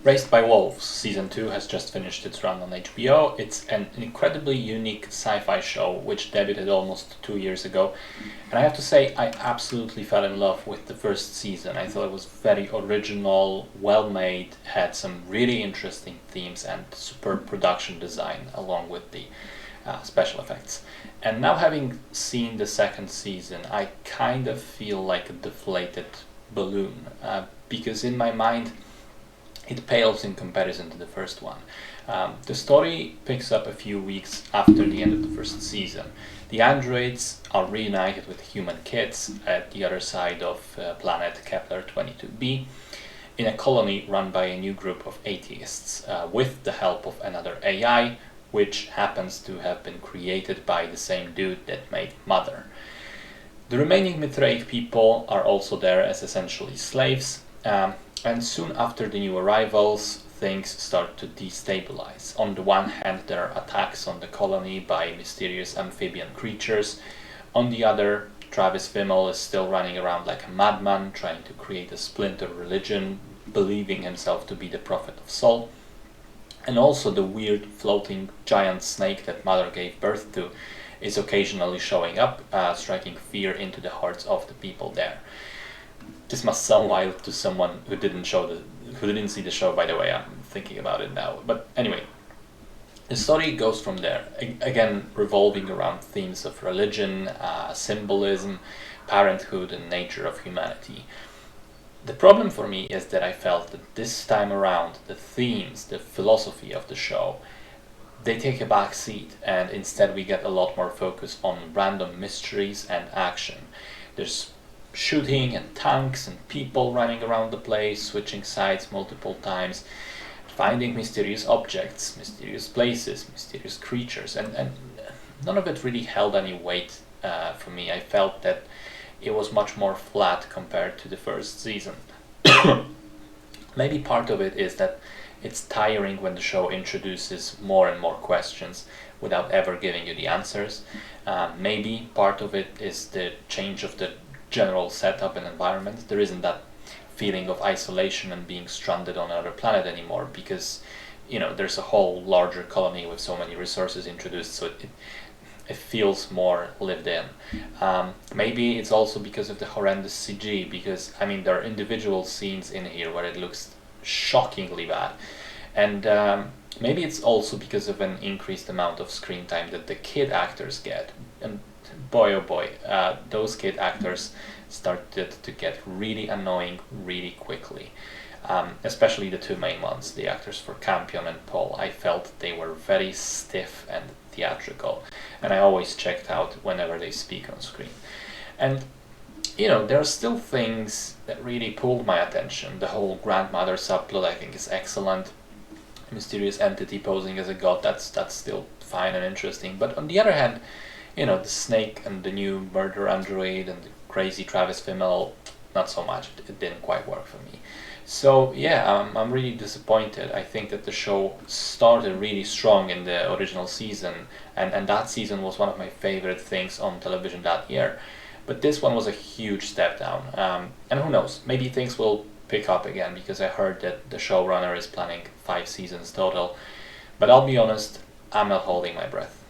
Raised by Wolves Season 2 has just finished its run on HBO. It's an incredibly unique sci-fi show which debuted almost 2 years ago. And I have to say, I absolutely fell in love with the first season. I thought it was very original, well made, had some really interesting themes and superb production design along with the special effects. And now having seen the second season, I kind of feel like a deflated balloon because in my mind, it pales in comparison to the first one. The story picks up a few weeks after the end of the first season. The androids are reunited with human kids at the other side of planet Kepler 22b in a colony run by a new group of atheists with the help of another AI, which happens to have been created by the same dude that made Mother. The remaining Mithraic people are also there as essentially slaves. And soon after the new arrivals, things start to destabilize. On the one hand, there are attacks on the colony by mysterious amphibian creatures. On the other, Travis Fimmel is still running around like a madman, trying to create a splinter religion, believing himself to be the Prophet of Sol. And also the weird floating giant snake that Mother gave birth to is occasionally showing up, striking fear into the hearts of the people there. This must sound wild to someone who didn't see the show, by the way. I'm thinking about it now. But anyway, the story goes from there, again revolving around themes of religion, symbolism, parenthood, and nature of humanity. The problem for me is that I felt that this time around, the themes, the philosophy of the show, they take a back seat, and instead we get a lot more focus on random mysteries and action. There's shooting and tanks and people running around the place, switching sides multiple times, finding mysterious objects, mysterious places, mysterious creatures, and none of it really held any weight for me. I felt that it was much more flat compared to the first season. Maybe part of it is that it's tiring when the show introduces more and more questions without ever giving you the answers. Maybe part of it is the change of the general setup and environment. There isn't that feeling of isolation and being stranded on another planet anymore because, there's a whole larger colony with so many resources introduced, so it feels more lived in. Maybe it's also because of the horrendous CG, because, there are individual scenes in here where it looks shockingly bad. And maybe it's also because of an increased amount of screen time that the kid actors get. And boy oh boy, those kid actors started to get really annoying really quickly. Especially the two main ones, the actors for Campion and Paul. I felt they were very stiff and theatrical, and I always checked out whenever they speak on screen. And there are still things that really pulled my attention. The whole grandmother subplot I think is excellent. Mysterious entity posing as a god, that's still fine and interesting. But on the other hand, the snake and the new murder android and the crazy Travis Fimmel, not so much. It didn't quite work for me. So yeah, I'm really disappointed. I think that the show started really strong in the original season, and that season was one of my favorite things on television that year. But this one was a huge step down. And who knows, maybe things will pick up again, because I heard that the showrunner is planning 5 seasons total. But I'll be honest, I'm not holding my breath.